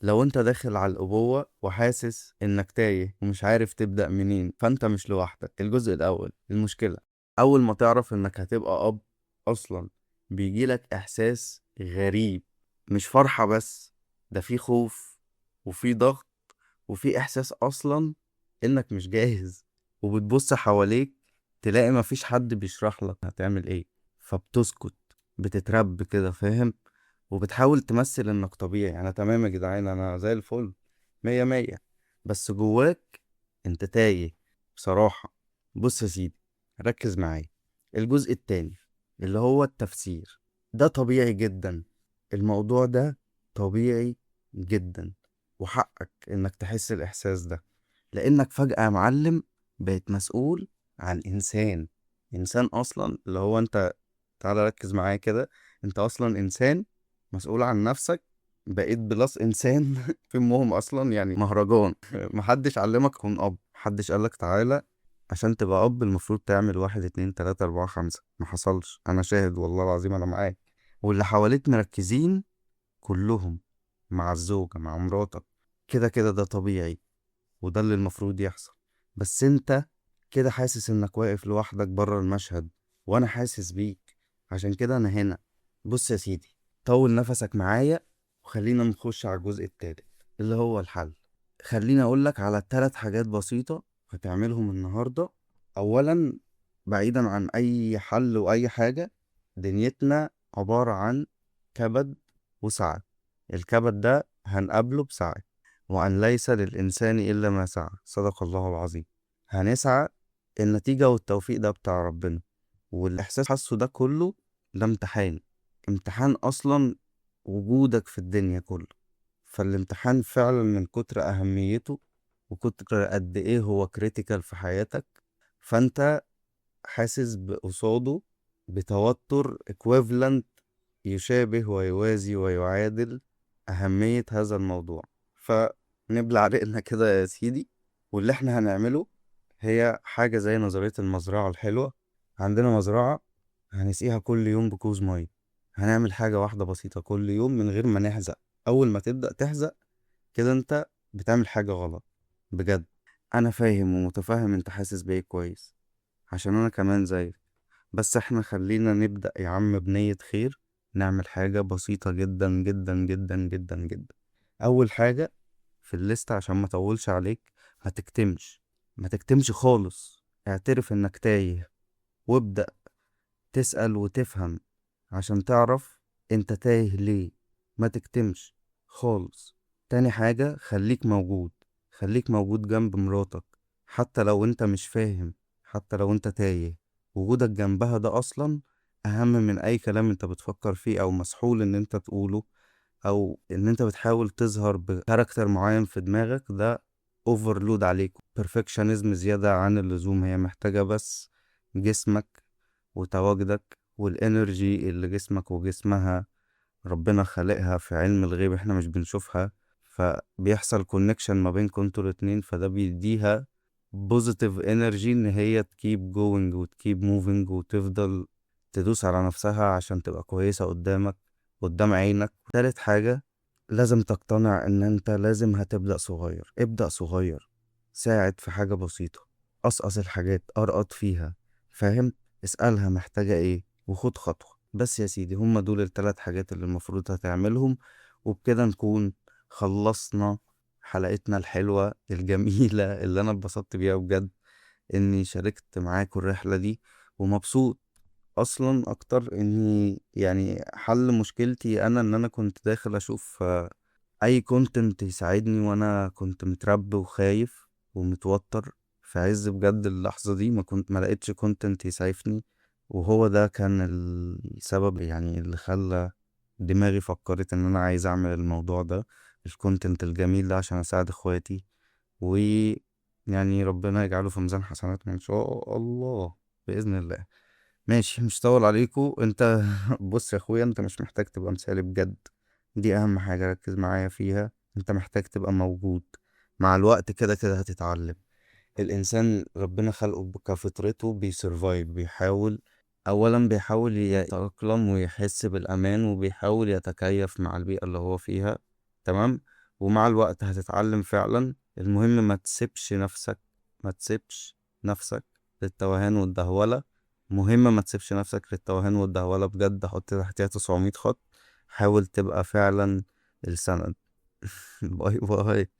لو انت داخل على الأبوة وحاسس انك تايه ومش عارف تبدأ منين، فانت مش لوحدك. الجزء الأول، المشكلة أول ما تعرف انك هتبقى أب أصلا بيجيلك إحساس غريب. مش فرحة بس، ده في خوف وفي ضغط وفي إحساس أصلا انك مش جاهز. وبتبص حواليك تلاقي مفيش حد بيشرح لك هتعمل ايه، فبتسكت، بتترب كده، فاهم؟ وبتحاول تمثل انك طبيعي. انا تمام يا جدعان، انا زي الفل، مية مية. بس جواك انت تايه بصراحة. بص يا سيدي، ركز معايا. الجزء التاني اللي هو التفسير، ده طبيعي جدا. الموضوع ده طبيعي جدا، وحقك انك تحس الاحساس ده، لانك فجأة يا معلم بقيت مسؤول عن انسان اصلا، اللي هو انت. تعالى ركز معايا كده، انت اصلا انسان مسؤول عن نفسك. بقيت بلس انسان في امهم اصلا، يعني مهرجان. محدش علمك تكون اب، محدش قالك تعالى عشان تبقى اب المفروض تعمل واحد اتنين تلاتة اربعة خمسة. ما حصلش، انا شاهد والله العظيم، انا معاك. واللي حواليك مركزين كلهم مع الزوجة، مع مراتك. كده كده ده طبيعي، وده اللي المفروض يحصل. بس انت كده حاسس انك واقف لوحدك بره المشهد، وانا حاسس بيك. عشان كده انا هنا. بص يا سيدي، طول نفسك معايا وخلينا نخش على الجزء التالت اللي هو الحل. خليني اقولك على 3 حاجات بسيطة هتعملهم النهاردة. اولا، بعيدا عن اي حل واي حاجة، دنيتنا عبارة عن كبد وسعة. الكبد ده هنقابله بسعة، وأن ليس للإنسان إلا ما سعى، صدق الله العظيم. هنسعى. النتيجة والتوفيق ده بتاع ربنا. والإحساس حاسه ده كله، ده امتحان. امتحان أصلا وجودك في الدنيا كله. فالامتحان فعلا من كتر أهميته وكتر قد إيه هو كريتيكال في حياتك، فأنت حاسس بقصاده بتوتر equivalent، يشابه ويوازي ويعادل أهمية هذا الموضوع. فنبلع رقنا كده يا سيدي. واللي احنا هنعمله هي حاجة زي نظرية المزرعة الحلوة. عندنا مزرعة هنسقيها كل يوم بكوز مية. هنعمل حاجة واحدة بسيطة كل يوم من غير ما نحزق. أول ما تبدأ تحزق كده انت بتعمل حاجة غلط بجد. أنا فاهم ومتفهم انت حاسس بإيه كويس، عشان أنا كمان زيك. بس احنا خلينا نبدأ يا عم بنية خير. نعمل حاجة بسيطة جدا جدا جدا جدا جدا. أول حاجة في الليست عشان ما اطولش عليك، ما تكتمش خالص. اعترف انك تايه، وابدأ تسأل وتفهم عشان تعرف انت تايه ليه. ما تكتمش خالص. تاني حاجة، خليك موجود. خليك موجود جنب مراتك، حتى لو انت مش فاهم، حتى لو انت تايه. وجودك جنبها ده اصلا اهم من اي كلام انت بتفكر فيه او مسحول ان انت تقوله، او ان انت بتحاول تظهر بكاركتر معين في دماغك. ده اوفرلود عليك، بيرفكشنزم زيادة عن اللزوم. هي محتاجة بس جسمك وتواجدك والانرجي اللي جسمك وجسمها ربنا خالقها في علم الغيب، احنا مش بنشوفها. فبيحصل كونكشن ما بينكم انتوا الاتنين، فده بيديها بوزيتيف انرجي ان هي تكيب جوينج وتكيب موفينج وتفضل تدوس على نفسها عشان تبقى كويسة قدامك، قدام عينك. تالت حاجة، لازم تقتنع ان انت لازم هتبدأ صغير. ابدأ صغير، ساعد في حاجة بسيطة، قصقص الحاجات، ارقط فيها، فاهم؟ اسألها محتاجة ايه وخد خطوة. بس يا سيدي، هما دول ال3 حاجات اللي المفروض هتعملهم. وبكده نكون خلصنا حلقتنا الحلوة الجميلة اللي أنا اتبسطت بيها بجد إني شاركت معاكم الرحلة دي. ومبسوط أصلا أكتر إني يعني حل مشكلتي أنا، إن أنا كنت داخل أشوف أي كونتنت يساعدني، وأنا كنت مترب وخايف ومتوتر في عز بجد اللحظة دي. ما لقيتش كونتنت يسعفني، وهو ده كان السبب يعني اللي خلى دماغي فكرت ان انا عايز اعمل الموضوع ده، الكونتنت الجميل ده، عشان اساعد اخواتي. و يعني ربنا يجعله في ميزان حسناتنا ان شاء الله، باذن الله. ماشي، مش طول عليكم انت. بص يا اخويا، انت مش محتاج تبقى مثالي بجد. دي اهم حاجة، ركز معايا فيها. انت محتاج تبقى موجود. مع الوقت كده كده هتتعلم. الإنسان ربنا خلقه كفطرته بيسرفايف، بيحاول. أولا بيحاول يتأقلم ويحس بالأمان، وبيحاول يتكيف مع البيئة اللي هو فيها. تمام. ومع الوقت هتتعلم فعلا. المهم ما تسيبش نفسك للتوهان والدهولة. مهم ما تسيبش نفسك للتوهان والدهولة بجد، حط تحتها 900 خط. حاول تبقى فعلا السند. باي باي.